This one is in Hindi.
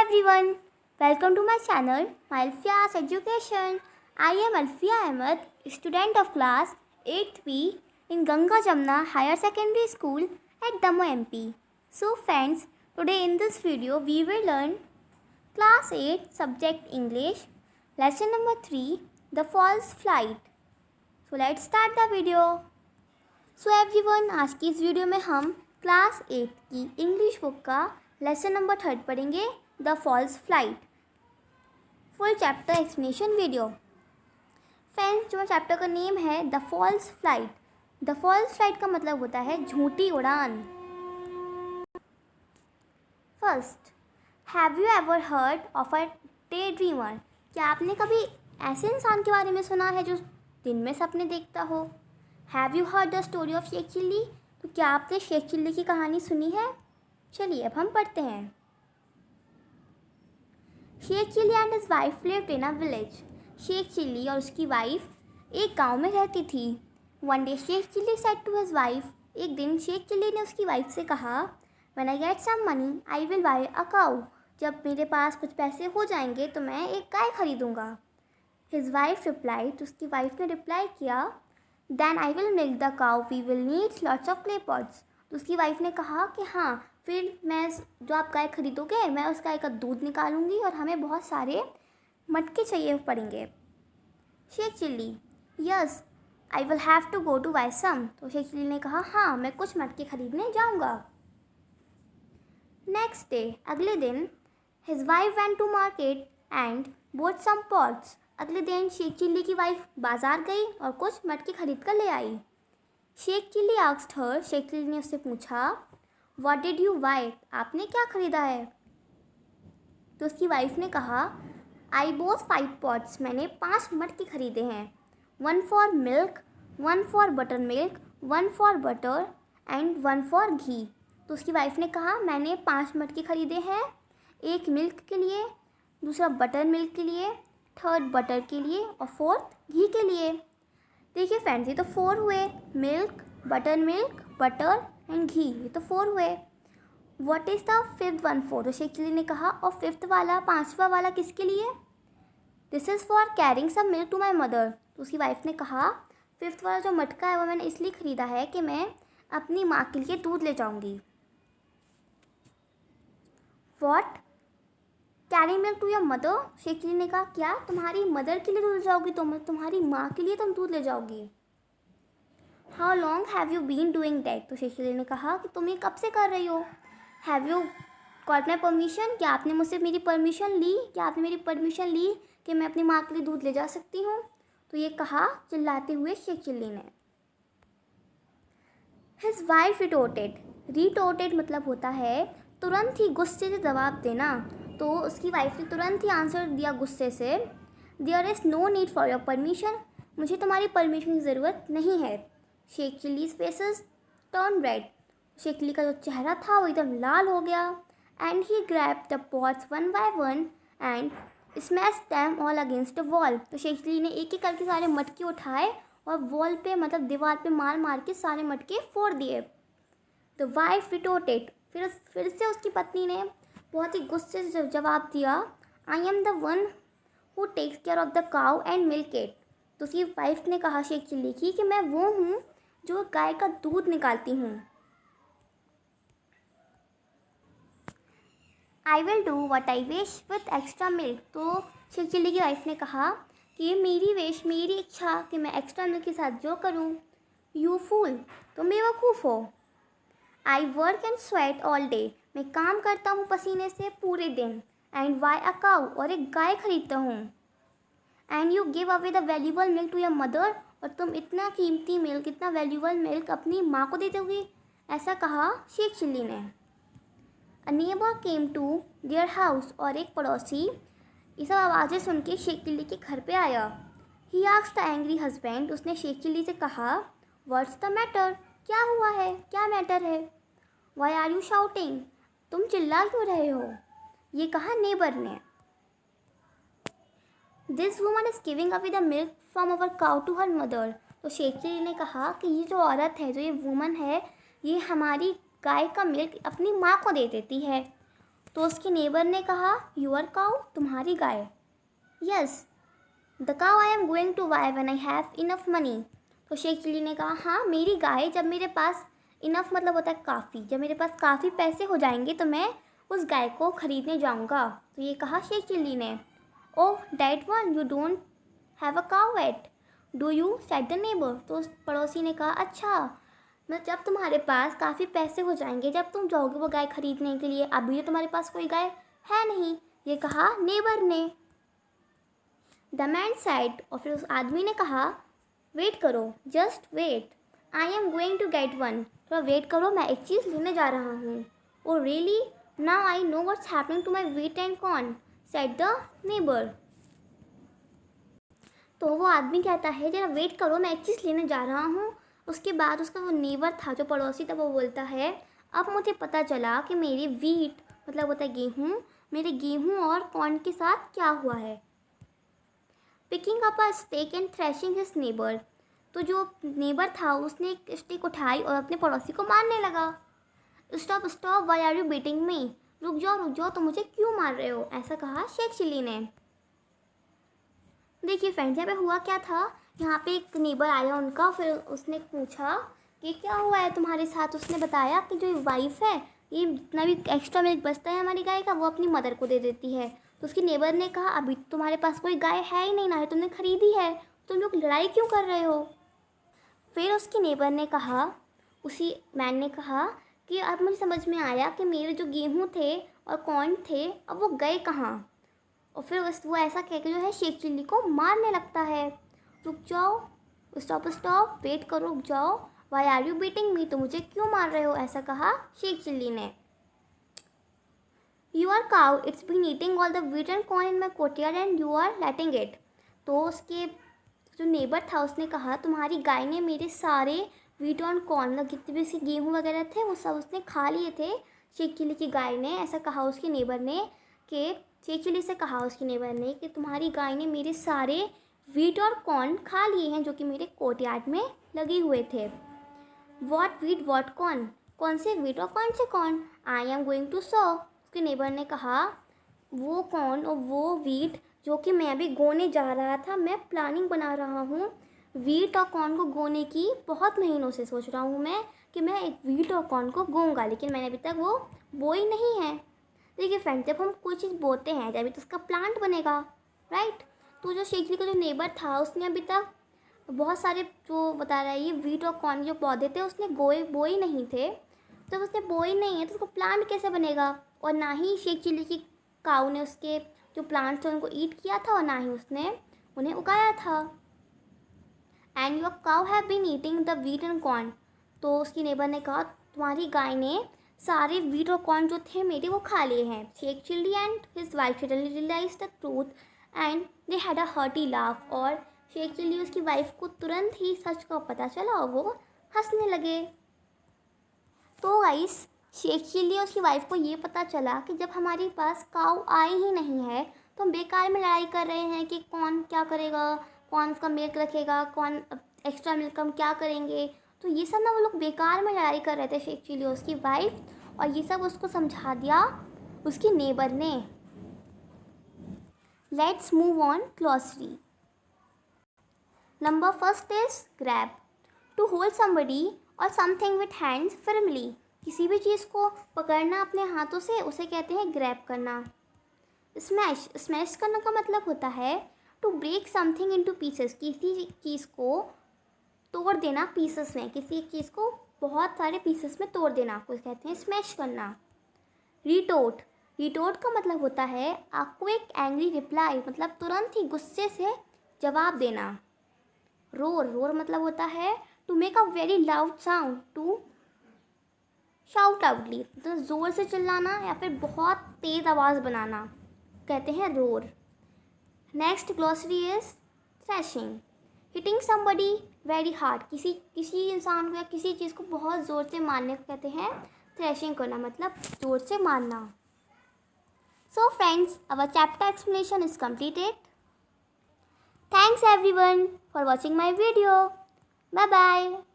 everyone, welcome to my channel Malfia's Education. I am Alfia Ahmed, student of class 8th B in Ganga Jamna Higher Secondary School at Damoh MP. So friends, today in this video we will learn class 8 subject English, lesson number 3, the false flight. So let's start the video. So everyone, आज की इस वीडियो में हम क्लास 8 की इंग्लिश बुक का लेसन नंबर 3 पढ़ेंगे, the false flight. Full chapter explanation video. Friends, जो चैप्टर का नेम है the false flight. The false flight का मतलब होता है झूठी उड़ान। First, have you ever heard of a daydreamer? क्या आपने कभी ऐसे इंसान के बारे में सुना है जो दिन में सपने देखता हो? Have you heard the story of Sheikh Chilli? तो क्या आपने शेख चिल्ली की कहानी सुनी है? चलिए अब हम पढ़ते हैं। Sheikh Chilli and his wife lived in a village. Sheikh Chilli और उसकी वाइफ एक गांव में रहती थी। One day Sheikh Chilli said to his wife, एक दिन शेख चिल्ली ने उसकी वाइफ से कहा, when I get some money I will buy a cow. जब मेरे पास कुछ पैसे हो जाएंगे तो मैं एक गाय खरीदूंगा। हिज वाइफ रिप्लाइड, उसकी वाइफ ने रिप्लाई किया, then I will milk the cow, we will need lots of clay pots. तो उसकी वाइफ ने कहा कि हाँ, फिर मैं जो आप गाय खरीदोगे मैं उस गाय का दूध निकालूंगी और हमें बहुत सारे मटके चाहिए पड़ेंगे। Sheikh Chilli, yes I will have to go to buy some. तो शेख चिल्ली ने कहा, हाँ मैं कुछ मटके खरीदने जाऊंगा। नेक्स्ट डे, अगले दिन, his wife went to market and bought some pots. अगले दिन शेख चिल्ली की वाइफ बाजार गई और कुछ मटके खरीद कर ले आई। शेख चिल्ली आस्क्ड हर, शेख चिल्ली ने उससे पूछा, व्हाट डिड यू बाय? आपने क्या खरीदा है? तो उसकी वाइफ ने कहा, आई बोट 5 पॉट्स, मैंने 5 मटके खरीदे हैं। 1 for milk, 1 for butter milk, 1 for butter and 1 for ghee. तो उसकी वाइफ ने कहा, मैंने 5 मटके खरीदे हैं, एक मिल्क के लिए, दूसरा बटर मिल्क के लिए, थर्ड बटर के लिए और फोर्थ घी के लिए। देखिए फ्रेंड्स, ये तो 4 हुए, milk, butter milk, butter and ghee, ये तो 4 हुए। What is the 5th one for? तो शेख चिल्ली ने कहा, और 5th वाला, 5वां वाला किसके लिए? This is for carrying some milk to my mother. तो उसकी वाइफ ने कहा, 5th वाला जो मटका है वो मैंने इसलिए ख़रीदा है कि मैं अपनी माँ के लिए दूध ले जाऊँगी। What, carrying milk to your mother? Sheikh Chilli ने कहा, क्या तुम्हारी मदर के लिए दूध ले जाओगी? तुम्हारी माँ के लिए तुम दूध ले जाओगी? How long have you been doing that? तो शेख चिल्ली ने कहा कि तुम ये कब से कर रही हो? Have you got my permission? क्या आपने मुझसे मेरी परमिशन ली? क्या आपने मेरी परमिशन ली कि मैं अपनी माँ के लिए दूध ले जा सकती हूँ? तो ये कहा चिल्लाते हुए शेख चिल्ली ने। His wife retorted. रिटोर्टेड मतलब होता है तुरंत ही गुस्से से जवाब देना। तो उसकी वाइफ ने तुरंत ही आंसर दिया गुस्से से, there is no need for your permission, मुझे तुम्हारी परमिशन की ज़रूरत नहीं है। Sheikh Chilli's faces turn red. Sheikh Chilli का जो चेहरा था वो एकदम लाल हो गया। And he grabbed the pots one by one and smash them all against the wall. तो शेख चिल्ली ने एक एक करके सारे मटके उठाए और वॉल पे मतलब दीवार पे मार मार के सारे मटके फोड़ दिए। द वाइफ रिटोर्टेड, फिर से उसकी पत्नी ने बहुत ही गुस्से से जवाब दिया, I am the one who takes care of the cow and milk it. तो उसकी वाइफ ने कहा शेख चिल्ली की कि मैं वो हूँ जो गाय का दूध निकालती हूँ। I will do what I wish with extra milk. तो शेख चिल्ली की वाइफ ने कहा कि ये मेरी विश, मेरी इच्छा कि मैं एक्स्ट्रा मिल्क के साथ जो करूँ। यू फूल, तुम बेवकूफ़ हो। I work and sweat all day, मैं काम करता हूँ पसीने से पूरे दिन। एंड वाई अ काऊ, और एक गाय खरीदता हूँ। And you give away the valuable milk to your mother, और तुम इतना कीमती मिल्क, इतना वैल्यूबल मिल्क अपनी माँ को दे दोगी। ऐसा कहा शेख चिल्ली ने। A neighbour came to their house, और एक पड़ोसी ये सब आवाज़ें सुन के शेख चिल्ली के घर पे आया। He asked the angry husband, उसने शेख चिल्ली से कहा, व्हाट्स द मैटर? क्या हुआ है, क्या मैटर है? वाई आर यू शाउटिंग, तुम चिल्ला क्यों रहे हो? ये कहा नेबर ने। This woman is giving away the milk from our cow to her mother. तो शेख चिल्ली ने कहा कि ये जो औरत है, जो ये वुमन है, ये हमारी गाय का मिल्क अपनी माँ को दे देती है। तो उसके नेबर ने कहा, योर काउ, तुम्हारी गाय। Yes, the cow I am going to buy when I have enough money. तो शेख चिल्ली ने कहा, हाँ मेरी गाय, जब मेरे पास इनफ मतलब होता है काफ़ी, जब मेरे पास काफ़ी पैसे हो जाएंगे तो मैं उस गाय को ख़रीदने जाऊंगा। तो ये कहा शेख चिल्ली ने। Oh that one, you don't have a cow at do you, said the neighbour. तो उस पड़ोसी ने कहा, अच्छा मतलब जब तुम्हारे पास काफ़ी पैसे हो जाएंगे, जब तुम जाओगे वो गाय खरीदने के लिए, अभी तो तुम्हारे पास कोई गाय है नहीं, ये कहा नेबर ने। द मैन साइड, और फिर उस आदमी ने कहा, वेट करो, just wait, I am going to get one. थोड़ा वेट करो, मैं एक चीज़ लेने जा रहा हूँ। Oh really, now I know what's happening to my wheat and corn, said the neighbour. तो वो आदमी कहता है, जरा वेट करो, मैं एक चीज़ लेने जा रहा हूँ। उसके बाद उसका वो नेबर था, जो पड़ोसी था, वो बोलता है, अब मुझे पता चला कि मेरी वीट मतलब होता है गेहूँ, मेरे गेहूँ और कॉर्न के साथ क्या हुआ है। Picking up a stake and thrashing his neighbour. तो जो नेबर था उसने एक स्टिक उठाई और अपने पड़ोसी को मारने लगा। Stop stop, why are you beating me, रुक जाओ, तो मुझे क्यों मार रहे हो, ऐसा कहा शेख चिल्ली ने। देखिए फ्रेंड्स, यहाँ पे हुआ क्या था, यहाँ पे एक नेबर आया उनका, फिर उसने पूछा कि क्या हुआ है तुम्हारे साथ। उसने बताया कि जो वाइफ है, ये जितना भी एक्स्ट्रा मिल्क बचता है हमारी गाय का, वो अपनी मदर को दे देती है। तो उसकी नेबर ने कहा, अभी तुम्हारे पास कोई गाय है ही नहीं, ना ही तुमने खरीदी है, तुम लोग लड़ाई क्यों कर रहे हो। फिर उसकी नेबर ने कहा, उसी मैन ने कहा कि अब मुझे समझ में आया कि मेरे जो गेहूँ थे और कॉर्न थे, अब वो गए कहाँ। और फिर वो ऐसा कह के जो है शेख चिल्ली को मारने लगता है। रुक जाओ, स्टॉप, वेट करो, रुक जाओ, why are you beating me, तो मुझे क्यों मार रहे हो, ऐसा कहा शेख चिल्ली ने। You are cow, it's been eating all the wheat and corn in my courtyard and you are letting it. तो उसके जो नेबर था उसने कहा, तुम्हारी गाय ने मेरे सारे व्हीट और कॉर्न, जितने भी इसके गेहूँ वगैरह थे वो सब उसने खा लिए थे, शेख चिल्ली की गाय ने। ऐसा कहा उसके नेबर ने कि शेख चिल्ली से कहा उसकी नेबर ने कि तुम्हारी गाय ने मेरे सारे व्हीट और कॉर्न खा लिए हैं, जो कि मेरे कोर्टयार्ड में लगे हुए थे। वॉट व्हीट वॉट कॉर्न, कौन से व्हीट और कौन से corn, I am going to sow. उसके नेबर ने कहा, वो कॉर्न और वो व्हीट जो कि मैं अभी गोने जा रहा था, मैं प्लानिंग बना रहा हूँ व्हीट और कॉर्न को गोने की, बहुत महीनों से सोच रहा हूँ मैं कि मैं एक व्हीट और कॉर्न को गोऊंगा, लेकिन मैंने अभी तक वो बोई नहीं है। देखिए फ्रेंड, जब हम कोई चीज़ बोते हैं तभी तो उसका प्लांट बनेगा, राइट। तो जो शेख जी का जो नेबर था उसने अभी तक बहुत सारे, जो बता रहा है ये व्हीट और कॉर्न जो पौधे थे उसने बोए नहीं थे। जब उसने बोए नहीं है तो उसको प्लांट कैसे बनेगा। और ना ही शेख चिल्ली की काऊ ने उसके जो प्लांट्स थे उनको ईट किया था, और ना ही उसने उन्हें उगाया था। And your cow have been eating the wheat and corn. तो उसकी नेबर ने कहा, तुम्हारी गाय ने सारे व्हीट और कॉर्न जो थे मेरे वो खा लिए हैं। Sheikh Chilli and his wife suddenly realised the truth and they had a hearty laugh. और शेख चिल्ली उसकी वाइफ को तुरंत ही सच का पता चला और वो हंसने लगे। तो गाइस, शेख चिल्ली और उसकी वाइफ को ये पता चला कि जब हमारे पास काऊ आई ही नहीं है तो हम बेकार में लड़ाई कर रहे हैं कि कौन क्या करेगा, कौन उसका मिल्क रखेगा, कौन एक्स्ट्रा मिल्क हम क्या करेंगे। तो ये सब ना वो लोग बेकार में लड़ाई कर रहे थे, शेख चिल्ली और उसकी वाइफ। और ये सब उसको समझा दिया उसकी नेबर ने। Let's move on glossary. Number first is grab, to hold somebody or something with hands firmly. किसी भी चीज़ को पकड़ना अपने हाथों से, उसे कहते हैं ग्रैब करना। स्मैश करना का मतलब होता है to break something into pieces, किसी चीज़ को तोड़ देना पीसेस में, किसी चीज़ को बहुत सारे पीसेस में तोड़ देना को कहते हैं स्मैश करना। रिटोट, रिटोट का मतलब होता है अ क्विक एंग्री रिप्लाई, मतलब तुरंत ही गुस्से से जवाब देना। रोर, रोर मतलब होता है to make a very loud sound, to shout loudly, मतलब ज़ोर से चिल्लाना या फिर बहुत तेज़ आवाज़ बनाना, कहते हैं roar. Next glossary is thrashing, hitting somebody very hard, किसी इंसान को या किसी चीज़ को बहुत ज़ोर से मारने को कहते हैं थ्रैशिंग करना, मतलब ज़ोर से मारना। So friends, our chapter explanation is completed. Thanks everyone for watching my video. Bye bye.